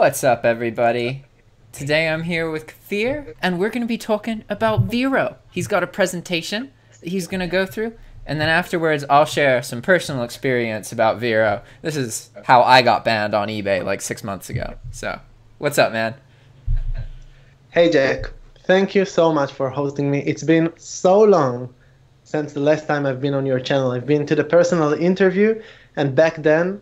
What's up, everybody? Today I'm here with Kfir, and we're going to be talking about Vero. He's got a presentation that he's going to go through, and then afterwards I'll share some personal experience about Vero. This is how I got banned on eBay like 6 months ago. So, what's up, man? Hey, Jack. Thank you so much for hosting me. It's been so long since the last time I've been on your channel. I've been to the personal interview, and back then,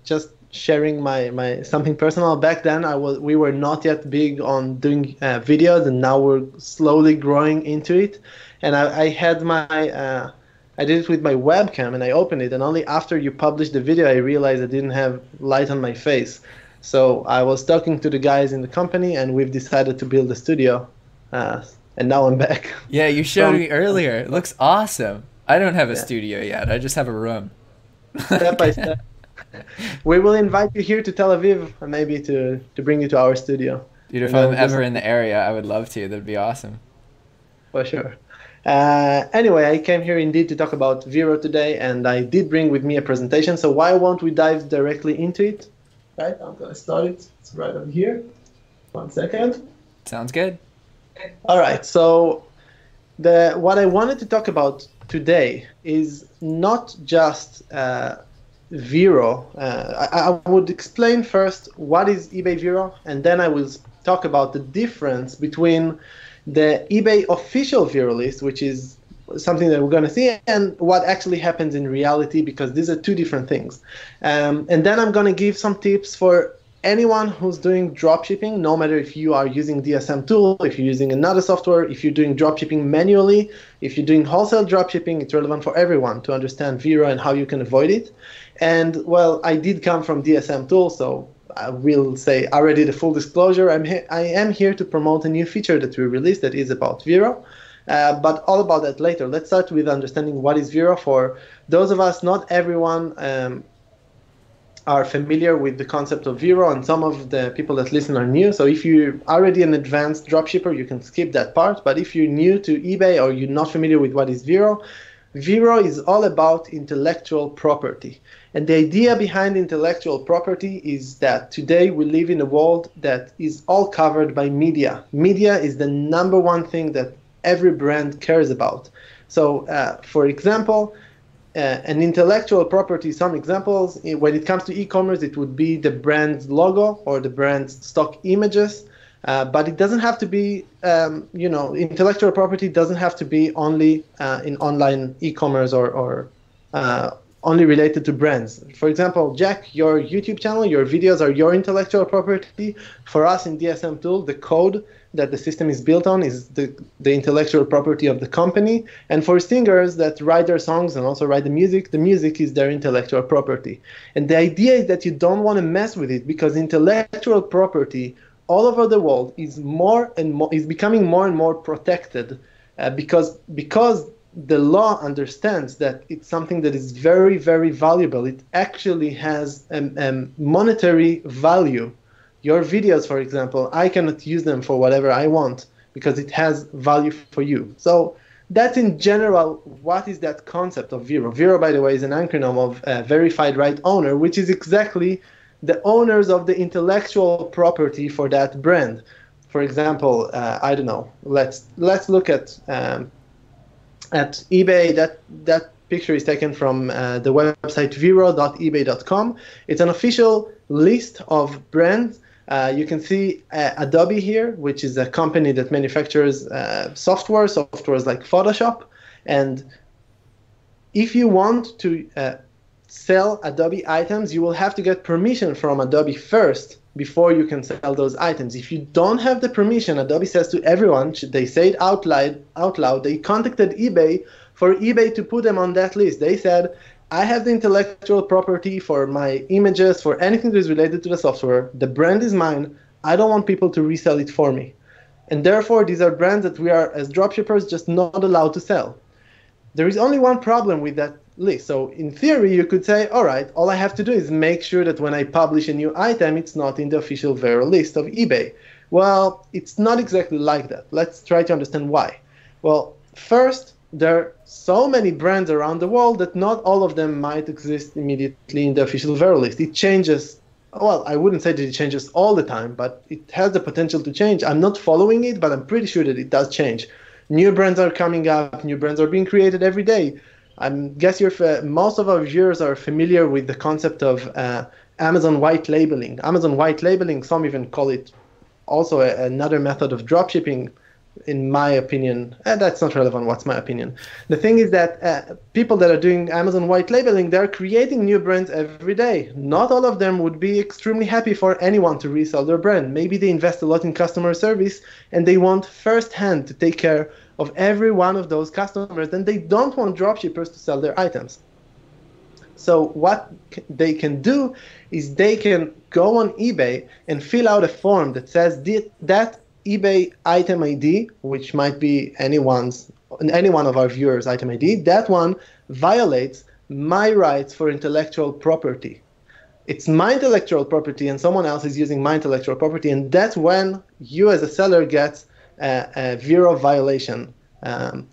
just sharing my something personal. Back then, we were not yet big on doing videos, and now we're slowly growing into it. And I had I did it with my webcam, and I opened it, and only after you published the video, I realized I didn't have light on my face. So I was talking to the guys in the company, and we've decided to build a studio. And now I'm back. Yeah, you showed me earlier. It looks awesome. I don't have a studio yet. I just have a room. Step by step. We will invite you here to Tel Aviv, maybe to bring you to our studio. Dude, if I'm ever in the area, I would love to. That'd be awesome. For sure. Anyway, I came here indeed to talk about Vero today, and I did bring with me a presentation. So why won't we dive directly into it? Right, I'm going to start it. It's right over here. 1 second. Sounds good. All right, so what I wanted to talk about today is not just Vero. I would explain first what is eBay Vero, and then I will talk about the difference between the eBay official Vero list, which is something that we're going to see, and what actually happens in reality, because these are two different things. And then I'm going to give some tips for anyone who's doing dropshipping, no matter if you are using DSM Tool, if you're using another software, if you're doing dropshipping manually, if you're doing wholesale dropshipping. It's relevant for everyone to understand Vero and how you can avoid it. And, well, I did come from DSM Tool, so I will say already the full disclosure. I am here to promote a new feature that we released that is about Vero. But all about that later. Let's start with understanding what is Vero. For those of us, not everyone are familiar with the concept of Vero, and some of the people that listen are new. So if you're already an advanced dropshipper, you can skip that part. But if you're new to eBay or you're not familiar with what is Vero, Vero is all about intellectual property. And the idea behind intellectual property is that today we live in a world that is all covered by media. Media is the #1 thing that every brand cares about. So, for example, an intellectual property, some examples, when it comes to e-commerce, it would be the brand's logo or the brand's stock images. But it doesn't have to be, intellectual property doesn't have to be only in online e-commerce or only related to brands. For example, Jack, your YouTube channel, your videos are your intellectual property. For us in DSM Tool, the code that the system is built on is the intellectual property of the company. And for singers that write their songs and also write the music is their intellectual property. And the idea is that you don't want to mess with it, because intellectual property all over the world is becoming more and more protected because the law understands that it's something that is very, very valuable. It actually has monetary value. Your videos, for example, I cannot use them for whatever I want because it has value for you. So that's in general what is that concept of Vero. Vero, by the way, is an acronym of verified right owner, which is exactly the owners of the intellectual property for that brand. For example, I don't know. Let's look at eBay. That picture is taken from the website vero.ebay.com. It's an official list of brands. You can see Adobe here, which is a company that manufactures softwares like Photoshop. And if you want to sell Adobe items, you will have to get permission from Adobe first before you can sell those items. If you don't have the permission, Adobe says to everyone, they say it out loud, they contacted eBay for eBay to put them on that list. They said, I have the intellectual property for my images, for anything that is related to the software. The brand is mine. I don't want people to resell it for me. And therefore, these are brands that we are, as dropshippers, just not allowed to sell. There is only one problem with that list. So in theory, you could say, all right, all I have to do is make sure that when I publish a new item, it's not in the official Vero list of eBay. Well, it's not exactly like that. Let's try to understand why. Well, first, there are so many brands around the world that not all of them might exist immediately in the official Vero list. It changes Well, I wouldn't say that it changes all the time, but it has the potential to change. I'm not following it, but I'm pretty sure that it does change. New brands are coming up, new brands are being created every day. I guess most of our viewers are familiar with the concept of Amazon white labeling. Amazon white labeling, some even call it also another method of dropshipping, in my opinion. That's not relevant. What's my opinion? The thing is that people that are doing Amazon white labeling, they're creating new brands every day. Not all of them would be extremely happy for anyone to resell their brand. Maybe they invest a lot in customer service and they want firsthand to take care of every one of those customers, and they don't want dropshippers to sell their items. So what they can do is they can go on eBay and fill out a form that says that eBay item ID, which might be any one of our viewers' item ID, that one violates my rights for intellectual property. It's my intellectual property and someone else is using my intellectual property, and that's when you as a seller get a VERO violation. And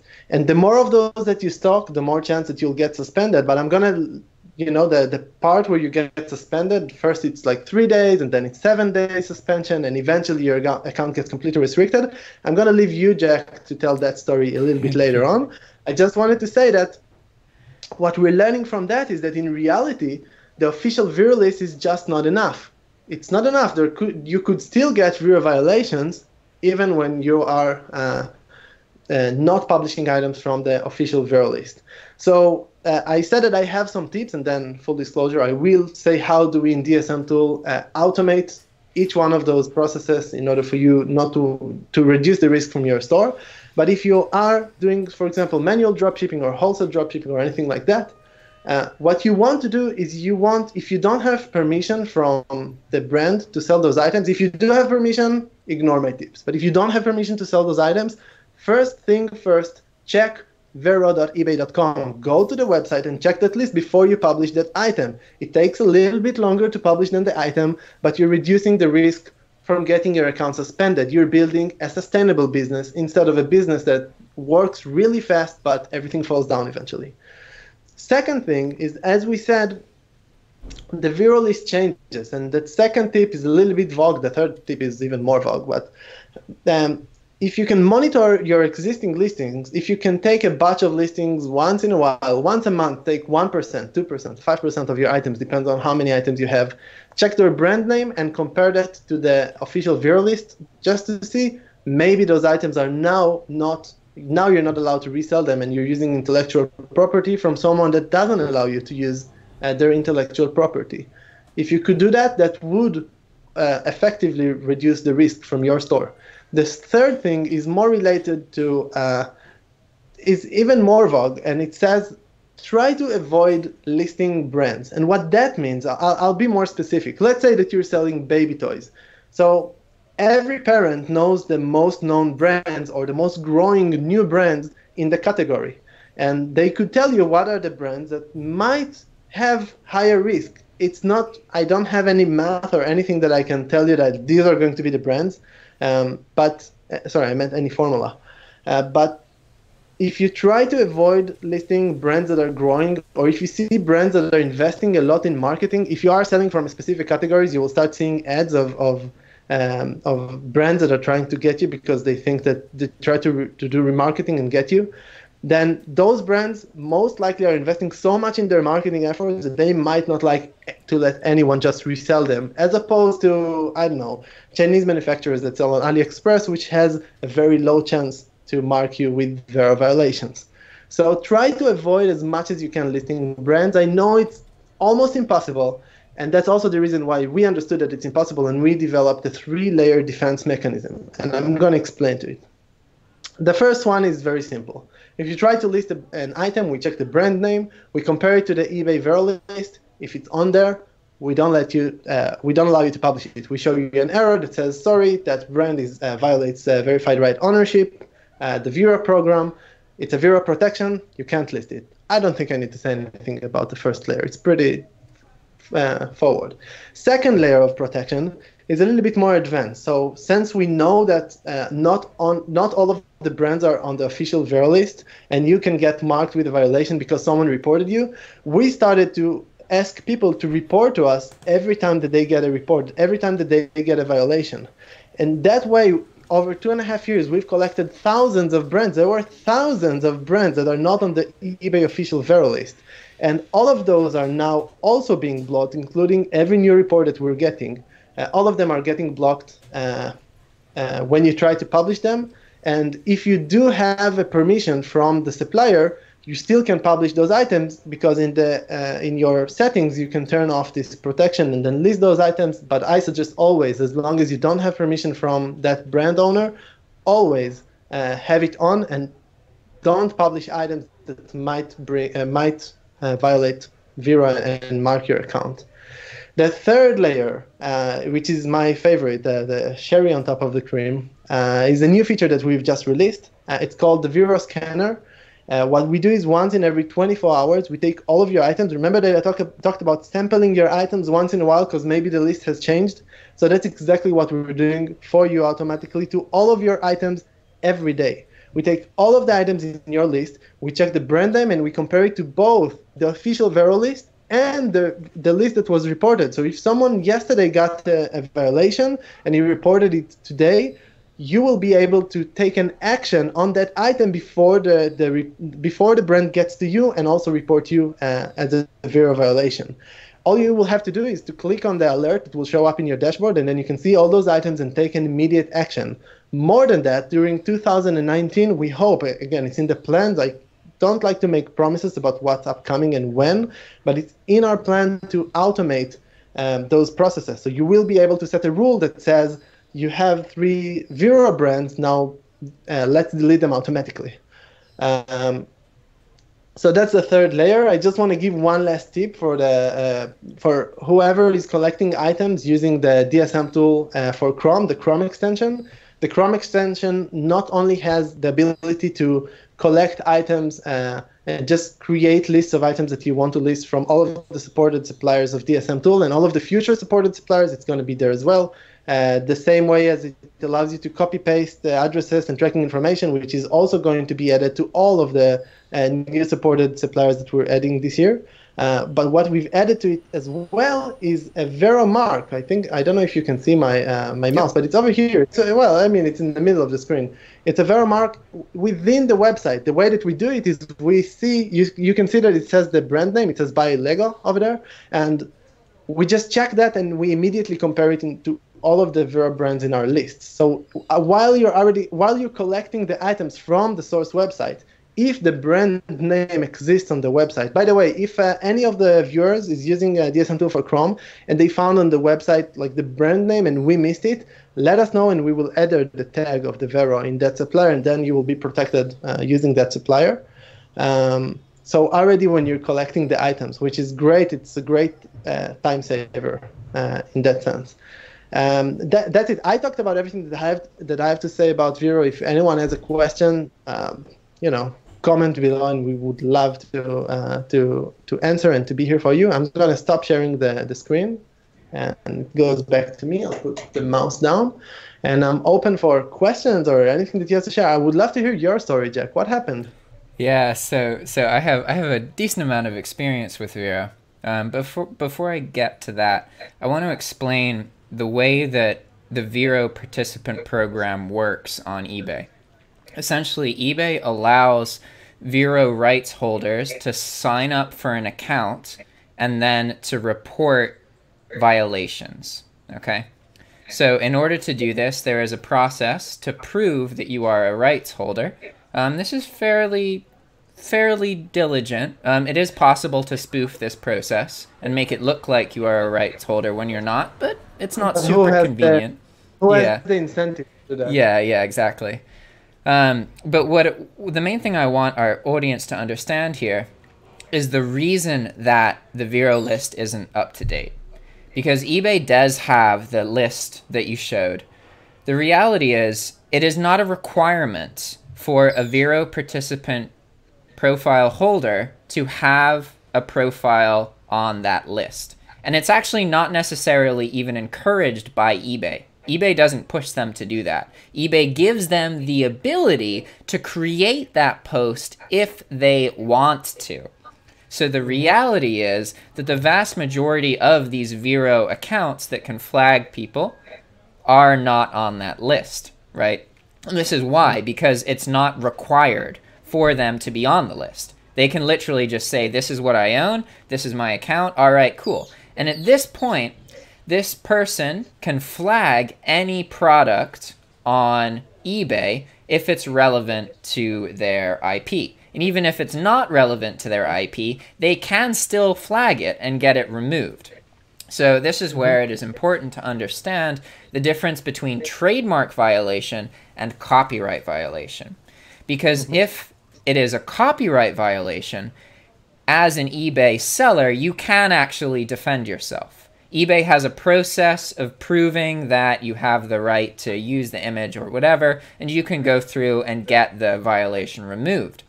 the more of those that you stock, the more chance that you'll get suspended. But I'm going to, the part where you get suspended, first it's like 3 days, and then it's 7 days suspension, and eventually your account gets completely restricted. I'm going to leave you, Jack, to tell that story a little bit later on. I just wanted to say that what we're learning from that is that in reality, the official VERO list is just not enough. It's not enough. You could still get VERO violations even when you are not publishing items from the official VERO list. So I said that I have some tips, and then full disclosure, I will say how do we in DSM Tool automate each one of those processes in order for you not to reduce the risk from your store. But if you are doing, for example, manual dropshipping or wholesale dropshipping or anything like that, what you want to do is if you don't have permission from the brand to sell those items, if you do have permission, ignore my tips. But if you don't have permission to sell those items, first thing first, check vero.ebay.com. Go to the website and check that list before you publish that item. It takes a little bit longer to publish than the item, but you're reducing the risk from getting your account suspended. You're building a sustainable business instead of a business that works really fast, but everything falls down eventually. Second thing is, as we said, the VERO list changes, and that second tip is a little bit vague. The third tip is even more vague, but if you can monitor your existing listings, if you can take a batch of listings once in a while, once a month, take 1%, 2%, 5% of your items, depends on how many items you have, check their brand name and compare that to the official VERO list just to see maybe those items are now you're not allowed to resell them and you're using intellectual property from someone that doesn't allow you to use their intellectual property. If you could do that, that would effectively reduce the risk from your store. This third thing is more related to, is even more vague, and it says, try to avoid listing brands. And what that means, I'll be more specific. Let's say that you're selling baby toys. So every parent knows the most known brands or the most growing new brands in the category. And they could tell you what are the brands that might have higher risk. It's not, I don't have any math or anything that I can tell you that these are going to be the brands. Sorry, I meant any formula. But if you try to avoid listing brands that are growing, or if you see brands that are investing a lot in marketing, if you are selling from specific categories, you will start seeing ads of brands that are trying to get you because they think that they try to do remarketing and get you. Then those brands most likely are investing so much in their marketing efforts that they might not like to let anyone just resell them, as opposed to, I don't know, Chinese manufacturers that sell on AliExpress, which has a very low chance to mark you with VERO violations. So try to avoid as much as you can listing brands. I know it's almost impossible, and that's also the reason why we understood that it's impossible, and we developed a 3-layer defense mechanism, and I'm going to explain to it. The first one is very simple. If you try to list an item, we check the brand name, we compare it to the eBay VERO list. If it's on there, we don't allow you to publish it. We show you an error that says, sorry, that brand violates verified right ownership, the VERO program. It's a VERO protection. You can't list it. I don't think I need to say anything about the first layer. It's pretty forward. Second layer of protection is a little bit more advanced. So since we know that not all of the brands are on the official VERO list, and you can get marked with a violation because someone reported you, we started to ask people to report to us every time that they get a report, every time that they get a violation. And that way, over 2.5 years, we've collected thousands of brands. There were thousands of brands that are not on the eBay official Vero list. And all of those are now also being blocked, including every new report that we're getting. All of them are getting blocked when you try to publish them. And if you do have a permission from the supplier, you still can publish those items, because in your settings you can turn off this protection and then list those items. But I suggest always, as long as you don't have permission from that brand owner, always have it on, and don't publish items that might violate Vero and mark your account. The third layer, which is my favorite, the cherry on top of the cream, is a new feature that we've just released. It's called the Vero Scanner. What we do is once in every 24 hours, we take all of your items. Remember that I talked about sampling your items once in a while because maybe the list has changed. So that's exactly what we're doing for you automatically to all of your items every day. We take all of the items in your list, we check the brand name, and we compare it to both the official Vero list and the list that was reported. So if someone yesterday got a violation and he reported it today, you will be able to take an action on that item before the brand gets to you, and also report you as a Vero violation. All you will have to do is to click on the alert. It will show up in your dashboard, and then you can see all those items and take an immediate action. More than that, during 2019, we hope, again, it's in the plans. I don't like to make promises about what's upcoming and when, but it's in our plan to automate those processes. So you will be able to set a rule that says, you have 3 Vero brands, now let's delete them automatically. So that's the third layer. I just want to give one last tip for whoever is collecting items using the DSM tool for Chrome, the Chrome extension. The Chrome extension not only has the ability to collect items and just create lists of items that you want to list from all of the supported suppliers of DSM tool, and all of the future supported suppliers, it's going to be there as well. The same way as it allows you to copy paste the addresses and tracking information, which is also going to be added to all of the new supported suppliers that we're adding this year. But what we've added to it as well is a Vero mark. I don't know if you can see my mouse, but it's over here. So, well, I mean, it's in the middle of the screen. It's a Vero mark within the website. The way that we do it is we see, you can see that it says the brand name. It says Buy Lego over there. And we just check that and we immediately compare it to all of the Vero brands in our list. So while you're collecting the items from the source website, if the brand name exists on the website. By the way, if any of the viewers is using DSM Tool for Chrome and they found on the website like the brand name and we missed it, let us know and we will add the tag of the Vero in that supplier, and then you will be protected using that supplier. So already when you're collecting the items, which is great, it's a great time saver in that sense. That's it. I talked about everything that I have to say about Vero. If anyone has a question, comment below, and we would love to answer and to be here for you. I'm going to stop sharing the screen, and it goes back to me. I'll put the mouse down, and I'm open for questions or anything that you have to share. I would love to hear your story, Jack. What happened? Yeah, so I have a decent amount of experience with Vero. Before I get to that, I want to explain the way that the Vero participant program works on eBay. Essentially, eBay allows Vero rights holders to sign up for an account and then to report violations, okay? So in order to do this, there is a process to prove that you are a rights holder. This is fairly diligent. It is possible to spoof this process and make it look like you are a rights holder when you're not, but it's not super convenient. Who has the incentive to that? Yeah, exactly. But the main thing I want our audience to understand here is the reason that the Vero list isn't up to date. Because eBay does have the list that you showed. The reality is, it is not a requirement for a Vero participant profile holder to have a profile on that list. And it's actually not necessarily even encouraged by eBay. eBay doesn't push them to do that. eBay gives them the ability to create that post if they want to. So the reality is that the vast majority of these Vero accounts that can flag people are not on that list, right? And this is why, because it's not required for them to be on the list. They can literally just say, this is what I own, this is my account, all right, cool. And at this point, this person can flag any product on eBay if it's relevant to their IP. And even if it's not relevant to their IP, they can still flag it and get it removed. So this is where it is important to understand the difference between trademark violation and copyright violation. Because if it is a copyright violation, as an eBay seller, you can actually defend yourself. eBay has a process of proving that you have the right to use the image or whatever, and you can go through and get the violation removed.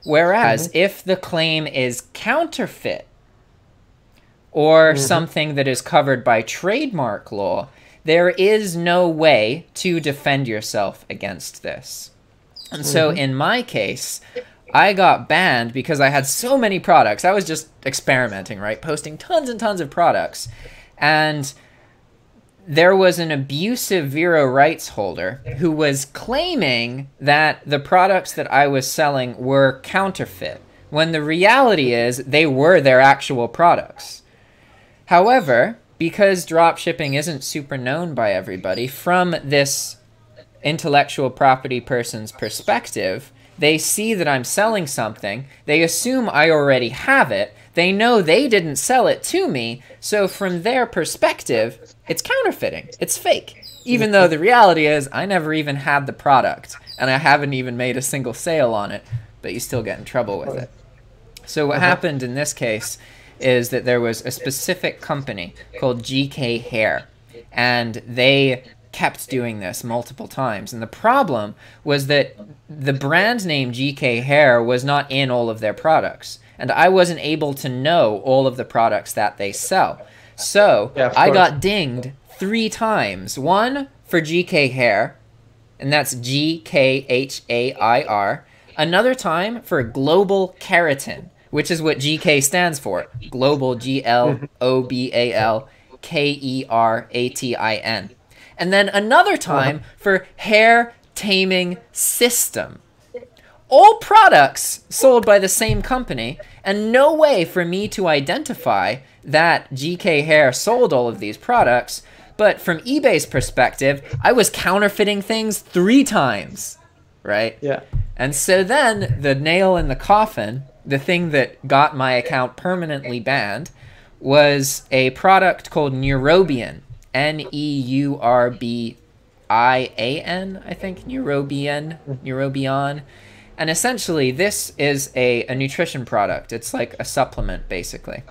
Whereas if the claim is counterfeit or something that is covered by trademark law, there is no way to defend yourself against this. And so in my case, I got banned because I had so many products. I was just experimenting, right? Posting tons and tons of products. And there was an abusive Vero rights holder who was claiming that the products that I was selling were counterfeit, when the reality is they were their actual products. However, because dropshipping isn't super known by everybody, from this intellectual property person's perspective, they see that I'm selling something, they assume I already have it, they know they didn't sell it to me, so from their perspective, it's counterfeiting, it's fake. Even though the reality is I never even had the product, and I haven't even made a single sale on it, but you still get in trouble with it. So what happened in this case is that there was a specific company called Kfir, and they kept doing this multiple times. And the problem was that the brand name Kfir was not in all of their products, and I wasn't able to know all of the products that they sell. So I got dinged 3 times. One for Kfir, and that's Gkhair. Another time for global keratin, which is what GK stands for. Global, GLOBAL KERATIN. And then another time for hair taming system. All products sold by the same company, and no way for me to identify that Kfir sold all of these products. But from eBay's perspective, I was counterfeiting things 3 times, right? Yeah. And so then the nail in the coffin, the thing that got my account permanently banned, was a product called Neurobian. Neurobian, I think. Neurobian. And essentially, this is a nutrition product. It's like a supplement, basically.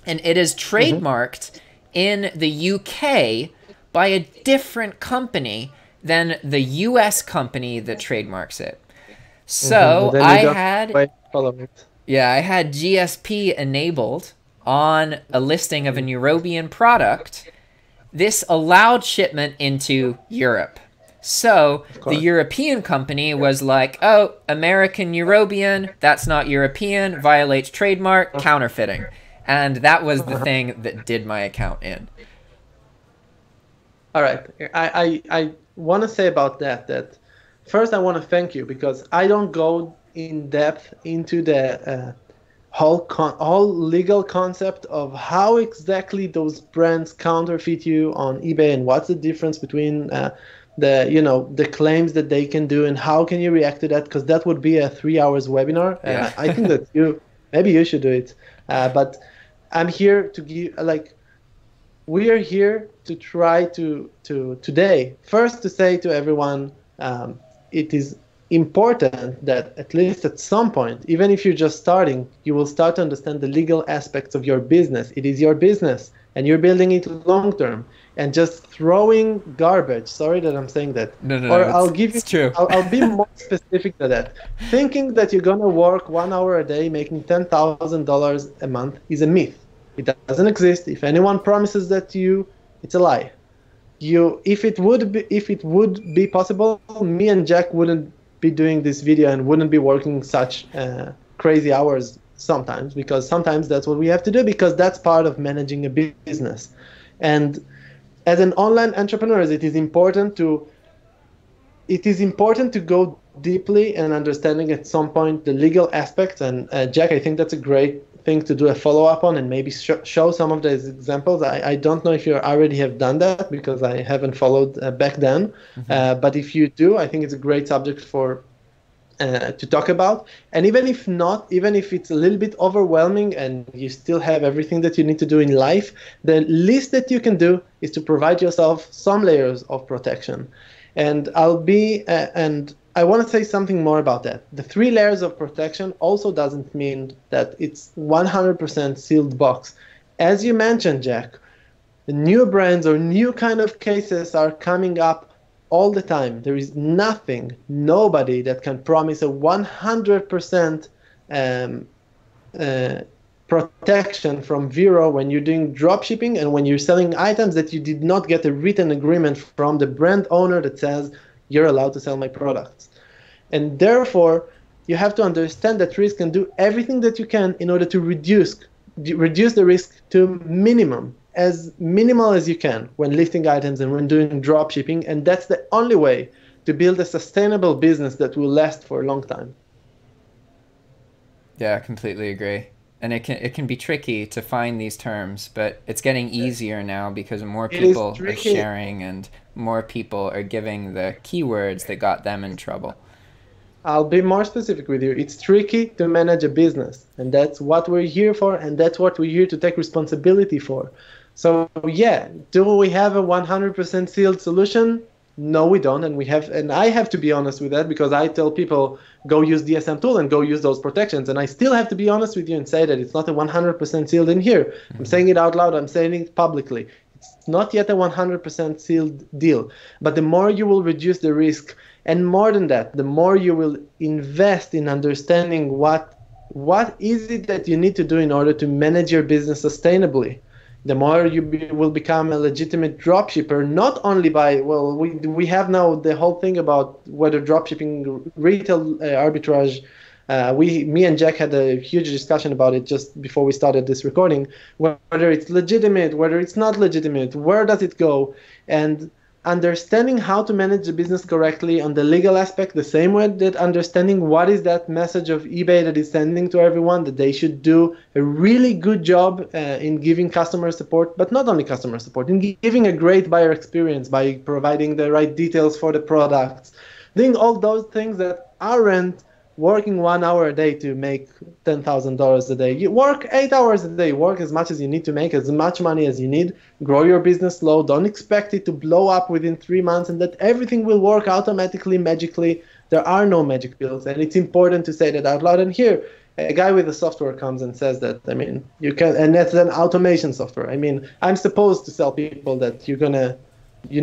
And it is trademarked in the UK by a different company than the US company that trademarks it. So I had GSP enabled on a listing of a Neurobian product. This allowed shipment into Europe. So the European company was like, oh, American Neurobian, that's not European, violates trademark, counterfeiting. And that was the thing that did my account in. All right. I want to say about that first I want to thank you, because I don't go in depth into the whole legal concept of how exactly those brands counterfeit you on eBay, and what's the difference between the claims that they can do and how can you react to that, because that would be a 3 hours webinar. Yeah. I think that maybe you should do it, but I'm here to give, we are here to try to today first to say to everyone, it is important that at least at some point, even if you're just starting, you will start to understand the legal aspects of your business. It is your business and you're building it long term. And just throwing garbage, sorry that I'm saying that, I'll give you, true. I'll be more specific to that. Thinking that you're gonna work 1 hour a day making $10,000 a month is a myth. It doesn't exist. If anyone promises that to you, it's a lie. If it would be possible, me and Jack wouldn't be doing this video and wouldn't be working such crazy hours sometimes, because sometimes that's what we have to do, because that's part of managing a business. And as an online entrepreneur, it is important to go deeply and understanding at some point the legal aspects. And Jack, I think that's a great thing to do a follow-up on and maybe show some of those examples. I don't know if you already have done that, because I haven't followed back then. But if you do, I think it's a great subject for to talk about. And even if not, even if it's a little bit overwhelming and you still have everything that you need to do in life, the least that you can do is to provide yourself some layers of protection. And I want to say something more about that. The 3 layers of protection also doesn't mean that it's 100% sealed box. As you mentioned, Jack, the new brands or new kind of cases are coming up all the time. There is nobody that can promise a 100% protection from Vero when you're doing dropshipping and when you're selling items that you did not get a written agreement from the brand owner that says you're allowed to sell my products. And therefore, you have to understand that risk and do everything that you can in order to reduce the risk to minimum, as minimal as you can when listing items and when doing dropshipping. And that's the only way to build a sustainable business that will last for a long time. Yeah, I completely agree. And it can be tricky to find these terms, but it's getting easier now because more people are sharing and more people are giving the keywords that got them in trouble. I'll be more specific with you. It's tricky to manage a business, and that's what we're here for, and that's what we're here to take responsibility for. So yeah, do we have a 100% sealed solution? No, we don't, and I have to be honest with that, because I tell people go use DSM Tool and go use those protections, and I still have to be honest with you and say that it's not a 100% sealed in here. I'm saying it out loud. I'm saying it publicly. It's not yet a 100% sealed deal, but the more you will reduce the risk, and more than that, the more you will invest in understanding what is it that you need to do in order to manage your business sustainably, the more you will become a legitimate dropshipper, not only by, well, we have now the whole thing about whether dropshipping, retail arbitrage, me and Jack had a huge discussion about it just before we started this recording, whether it's legitimate, whether it's not legitimate, where does it go, and understanding how to manage the business correctly on the legal aspect, the same way that understanding what is that message of eBay that is sending to everyone, that they should do a really good job in giving customer support, but not only customer support, in giving a great buyer experience by providing the right details for the products, doing all those things that aren't working 1 hour a day to make $10,000 a day. You work 8 hours a day, work as much as you need to make as much money as you need, grow your business slow, don't expect it to blow up within 3 months and that everything will work automatically, magically. There are no magic pills, and it's important to say that out loud. And here, a guy with a software comes and says that, I mean, you can, and that's an automation software. I mean, I'm supposed to tell people that you're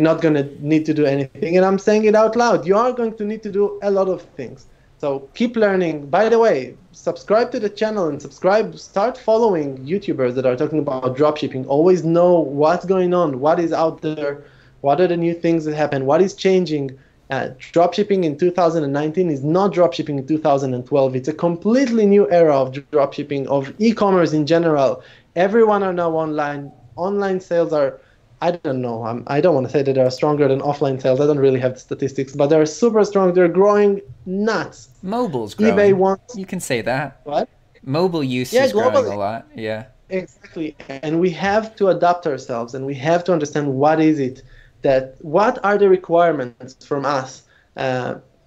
not gonna need to do anything, and I'm saying it out loud. You are going to need to do a lot of things. So keep learning. By the way, subscribe to the channel and start following YouTubers that are talking about dropshipping. Always know what's going on, what is out there, what are the new things that happen, what is changing. Dropshipping in 2019 is not dropshipping in 2012. It's a completely new era of dropshipping, of e-commerce in general. Everyone are now online. Online sales are, I don't know, I don't want to say that they are stronger than offline sales. I don't really have the statistics, but they're super strong. They're growing nuts. Mobile's growing. eBay wants... You can say that. What? Mobile use is growing a lot, yeah. Exactly, and we have to adapt ourselves, and we have to understand what are the requirements from us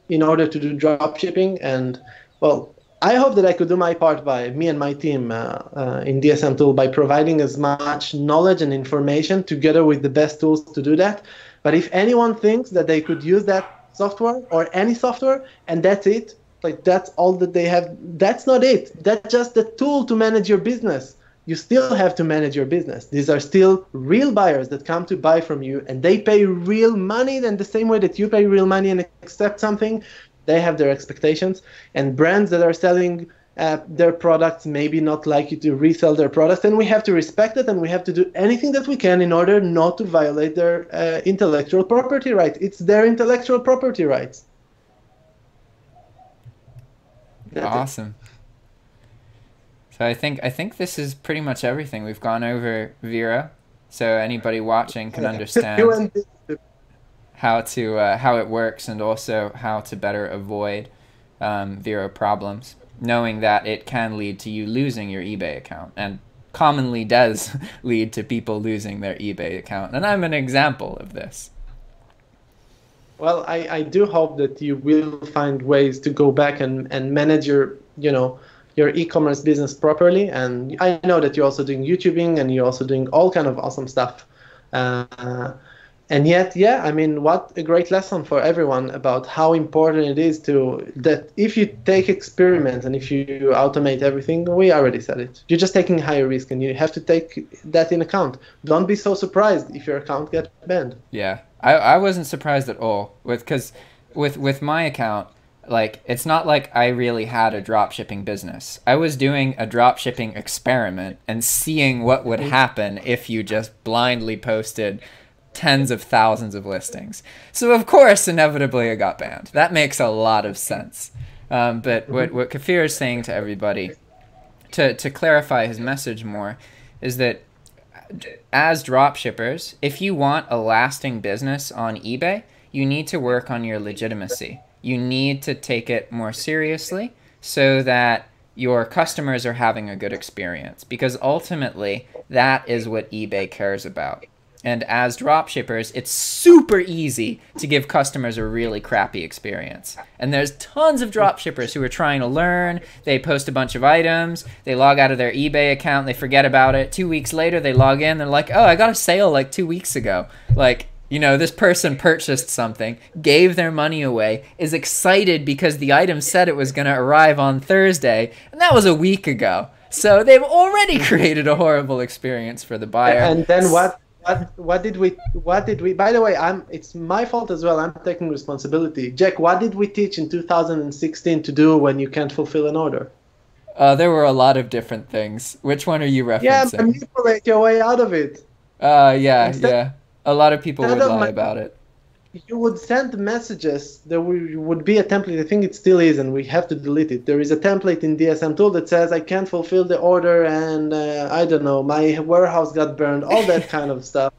in order to do dropshipping. And, well, I hope that I could do my part by me and my team in DSM Tool by providing as much knowledge and information together with the best tools to do that. But if anyone thinks that they could use that software or any software and that's it, like that's all that they have, that's not it. That's just the tool to manage your business. You still have to manage your business. These are still real buyers that come to buy from you, and they pay real money, and the same way that you pay real money and accept something, they have their expectations. And brands that are selling their products maybe not like you to resell their products, and we have to respect it, and we have to do anything that we can in order not to violate their intellectual property rights. It's their intellectual property rights. Awesome. So I think this is pretty much everything. We've gone over Vero, so anybody watching can understand how it works, and also how to better avoid Vero problems, knowing that it can lead to you losing your eBay account, and commonly does lead to people losing their eBay account, and I'm an example of this. Well, I do hope that you will find ways to go back and manage your, your e-commerce business properly. And I know that you're also doing YouTubing, and you're also doing all kind of awesome stuff. And yet, yeah, I mean, what a great lesson for everyone about how important it is that if you take experiments and if you automate everything, we already said it, you're just taking higher risk, and you have to take that in account. Don't be so surprised if your account gets banned. Yeah, I wasn't surprised at all, because with my account, like, it's not like I really had a dropshipping business. I was doing a dropshipping experiment and seeing what would happen if you just blindly posted tens of thousands of listings. So of course, inevitably, it got banned. That makes a lot of sense. But what Kfir is saying to everybody, to clarify his message more, is that as dropshippers, if you want a lasting business on eBay, you need to work on your legitimacy. You need to take it more seriously so that your customers are having a good experience, because ultimately that is what eBay cares about. And as dropshippers, it's super easy to give customers a really crappy experience. And there's tons of dropshippers who are trying to learn. They post a bunch of items. They log out of their eBay account. They forget about it. 2 weeks later, they log in. They're like, oh, I got a sale like 2 weeks ago. Like, this person purchased something, gave their money away, is excited because the item said it was going to arrive on Thursday. And that was a week ago. So they've already created a horrible experience for the buyer. And then what did we, by the way, it's my fault as well. I'm taking responsibility. Jack, what did we teach in 2016 to do when you can't fulfill an order? There were a lot of different things. Which one are you referencing? Yeah, manipulate your way out of it. Yeah. A lot of people would lie about it. You would send messages. There would be a template. I think it still is, and we have to delete it. There is a template in DSM Tool that says, I can't fulfill the order, and I don't know, my warehouse got burned, all that kind of stuff.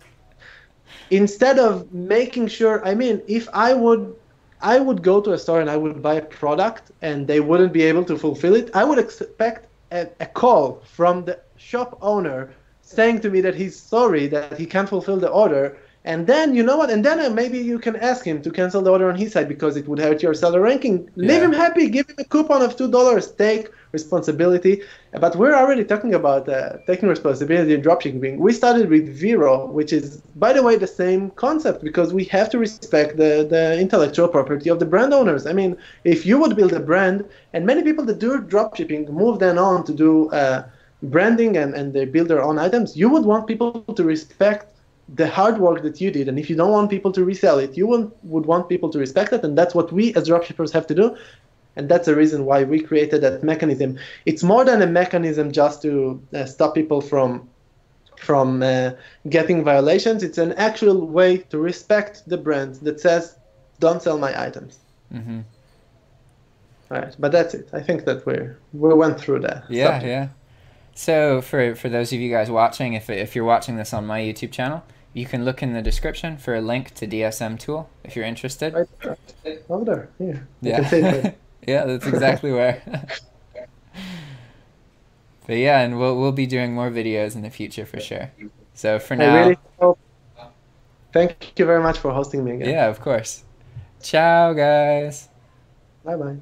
Instead of making sure, I mean, if I would go to a store and I would buy a product and they wouldn't be able to fulfill it, I would expect a call from the shop owner saying to me that he's sorry that he can't fulfill the order. And then, you know what? And then maybe you can ask him to cancel the order on his side because it would hurt your seller ranking. Yeah. Leave him happy. Give him a coupon of $2. Take responsibility. But we're already talking about taking responsibility in dropshipping. We started with Vero, which is, by the way, the same concept, because we have to respect the intellectual property of the brand owners. I mean, if you would build a brand, and many people that do dropshipping move then on to do branding and they build their own items, you would want people to respect the hard work that you did. And if you don't want people to resell it, you would want people to respect it. And that's what we as dropshippers have to do. And that's the reason why we created that mechanism. It's more than a mechanism just to stop people from getting violations. It's an actual way to respect the brand that says, don't sell my items. Mm-hmm. All right, but that's it. I think that we went through that. Yeah, yeah. So for those of you guys watching, if you're watching this on my YouTube channel, you can look in the description for a link to DSM Tool if you're interested. Right there. Over there. Yeah. Yeah, that's exactly where. But yeah, and we'll be doing more videos in the future for sure. So for now, I really hope. Thank you very much for hosting me again. Yeah, of course. Ciao, guys. Bye-bye.